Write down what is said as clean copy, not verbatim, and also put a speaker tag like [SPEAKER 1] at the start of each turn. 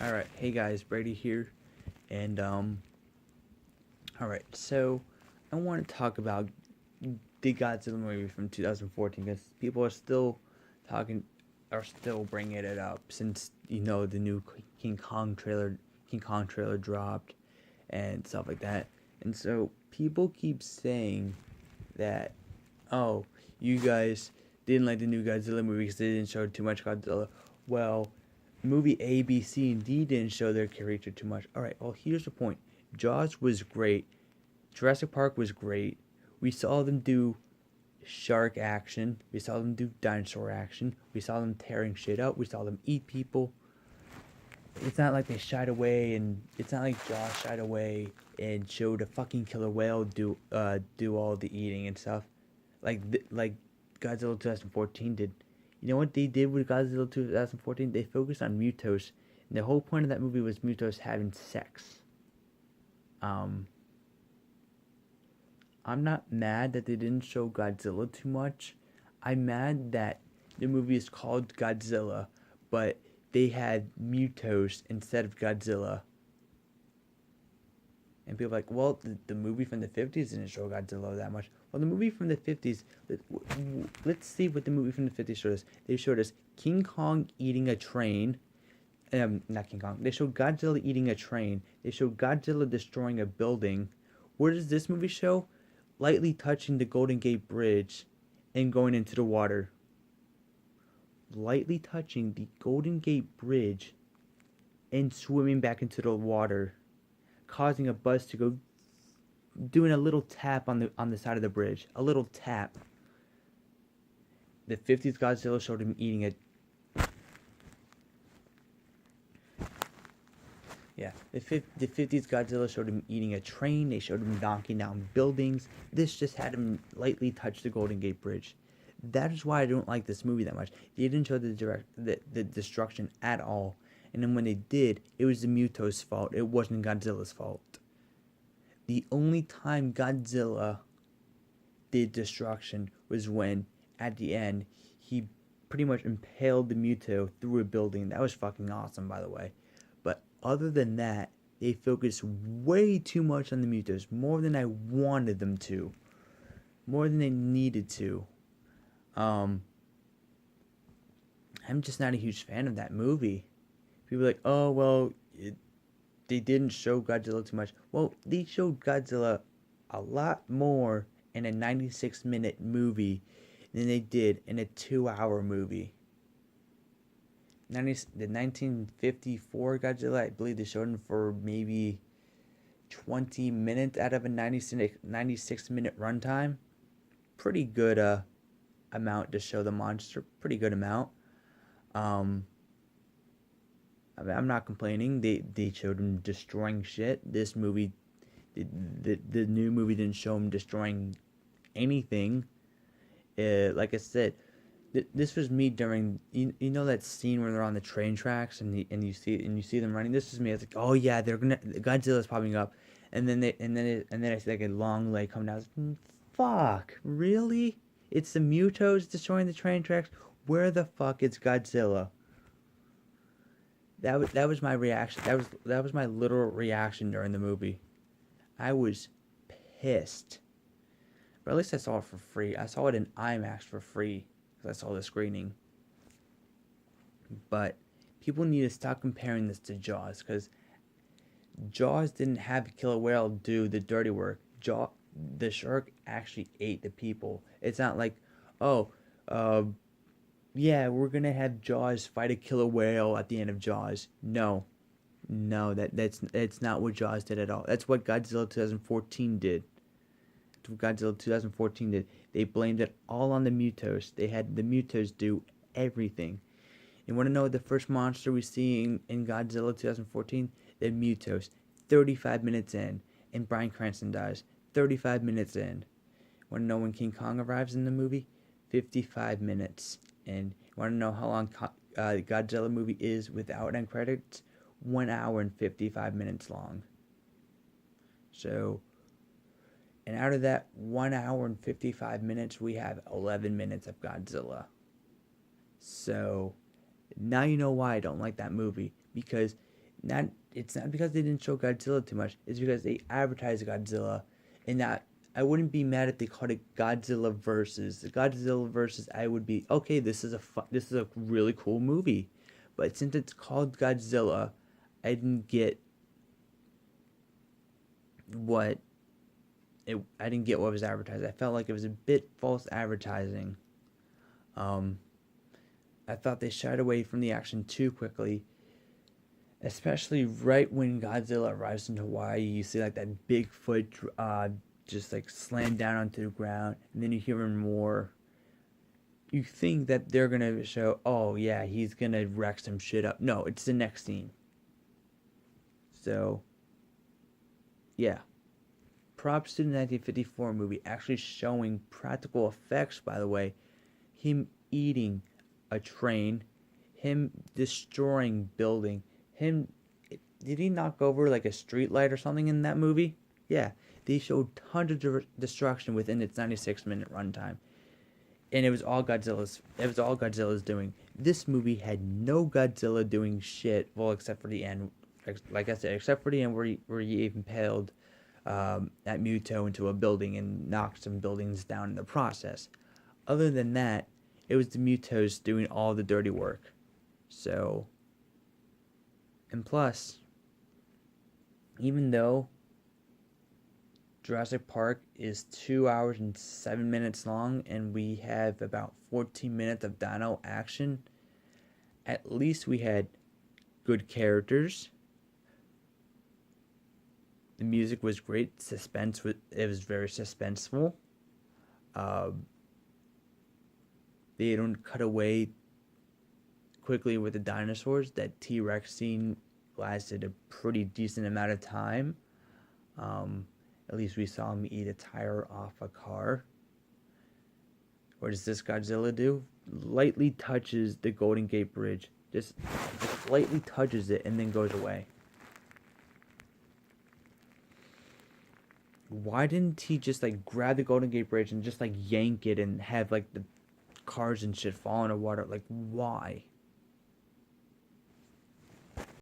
[SPEAKER 1] Alright, hey guys, Brady here. And, alright, so I want to talk about the Godzilla movie from 2014 because people are still talking, are still bringing it up since, the new King Kong trailer dropped and stuff like that. And so people keep saying that, oh, you guys didn't like the new Godzilla movie because they didn't show too much Godzilla. Well, movie A, B, C, and D didn't show their character too much. Alright, well, here's the point. Jaws was great. Jurassic Park was great. We saw them do shark action. We saw them do dinosaur action. We saw them tearing shit up. We saw them eat people. It's not like they shied away, and it's not like Jaws shied away and showed a fucking killer whale do all the eating and stuff, like Godzilla 2014 did. You know what they did with Godzilla 2014? They focused on Mutos, and the whole point of that movie was Mutos having sex. Um, I'm not mad that they didn't show Godzilla too much. I'm mad that the movie is called Godzilla, but they had Mutos instead of Godzilla. And people are like, well, the movie from the 50s didn't show Godzilla that much. Well, the movie from the 50s, let's see what the movie from the 50s showed us. They showed us King Kong eating a train. Not King Kong. They showed Godzilla eating a train. They showed Godzilla destroying a building. Where does this movie show? Lightly touching the Golden Gate Bridge and going into the water. Lightly touching the Golden Gate Bridge and swimming back into the water, causing a bus to go, doing a little tap on the side of the bridge, a little tap. The 50s Godzilla showed him eating a the 50s Godzilla showed him eating a train. They showed him knocking down buildings. This just had him lightly touch the Golden Gate Bridge. That is why I don't like this movie that much. They didn't show the destruction at all. And then when they did, it was the Mutos' fault. It wasn't Godzilla's fault. The only time Godzilla did destruction was when, at the end, he pretty much impaled the Muto through a building. That was fucking awesome, by the way. But other than that, they focused way too much on the Mutos. More than I wanted them to. More than they needed to. I'm just not a huge fan of that movie. People are like, oh, well, they didn't show Godzilla too much. Well, they showed Godzilla a lot more in a 96-minute movie than they did in a 2-hour movie. The 1954 Godzilla, I believe they showed him for maybe 20 minutes out of a 96-minute runtime. Pretty good amount to show the monster. Pretty good amount. I mean, I'm not complaining. They showed him destroying shit. This movie, the new movie didn't show him destroying anything. Like I said, this was me during you know that scene where they're on the train tracks and you see them running. This is me. It's like, oh yeah, Godzilla's popping up, and then I see like a long leg coming down. Fuck, really? It's the Mutos destroying the train tracks. Where the fuck is Godzilla? That was my reaction. That was my literal reaction during the movie. I was pissed. But at least I saw it for free. I saw it in IMAX for free because I saw the screening. But people need to stop comparing this to Jaws because Jaws didn't have a killer whale do the dirty work. The shark actually ate the people. It's not like, oh, yeah, we're gonna have Jaws fight a killer whale at the end of Jaws. No, that's not what Jaws did at all. That's what Godzilla 2014 did. That's what Godzilla 2014 did. They blamed it all on the Mutos. They had the Mutos do everything. You want to know the first monster we see in Godzilla 2014? The Mutos. 35 minutes in, and Bryan Cranston dies. 35 minutes in. Want to know when King Kong arrives in the movie? 55 minutes. And you want to know how long the Godzilla movie is without end credits? 1 hour and 55 minutes long. So, and out of that 1 hour and 55 minutes, we have 11 minutes of Godzilla. So, now you know why I don't like that movie. Because Not it's not because they didn't show Godzilla too much. It's because they advertised Godzilla, and that I wouldn't be mad if they called it Godzilla versus. The Godzilla versus, I would be okay. This is a really cool movie, but since it's called Godzilla, I didn't get what I didn't get what was advertised. I felt like it was a bit false advertising. Um, I thought they shied away from the action too quickly, especially right when Godzilla arrives in Hawaii. You see like that Bigfoot just like slam down onto the ground, and then you hear him roar. You think that they're gonna show, oh yeah, he's gonna wreck some shit up. No, it's the next scene. So, yeah. Props to the 1954 movie actually showing practical effects, by the way. Him eating a train, him destroying building, him did he knock over like a street light or something in that movie? Yeah, they showed tons of destruction within its 96-minute runtime, and It was all Godzilla's doing. This movie had no Godzilla doing shit. Well, except for the end, like I said, except for the end where he impaled that Muto into a building and knocked some buildings down in the process. Other than that, it was the Mutos doing all the dirty work. So, and plus, even though Jurassic Park is 2 hours and 7 minutes long and we have about 14 minutes of dino action, at least we had good characters. The music was great. It was very suspenseful. They don't cut away quickly with the dinosaurs. That T-Rex scene lasted a pretty decent amount of time. At least we saw him eat a tire off a car. What does this Godzilla do? Lightly touches the Golden Gate Bridge. Just lightly touches it and then goes away. Why didn't he just like grab the Golden Gate Bridge and just like yank it and have like the cars and shit fall in the water? Like, why?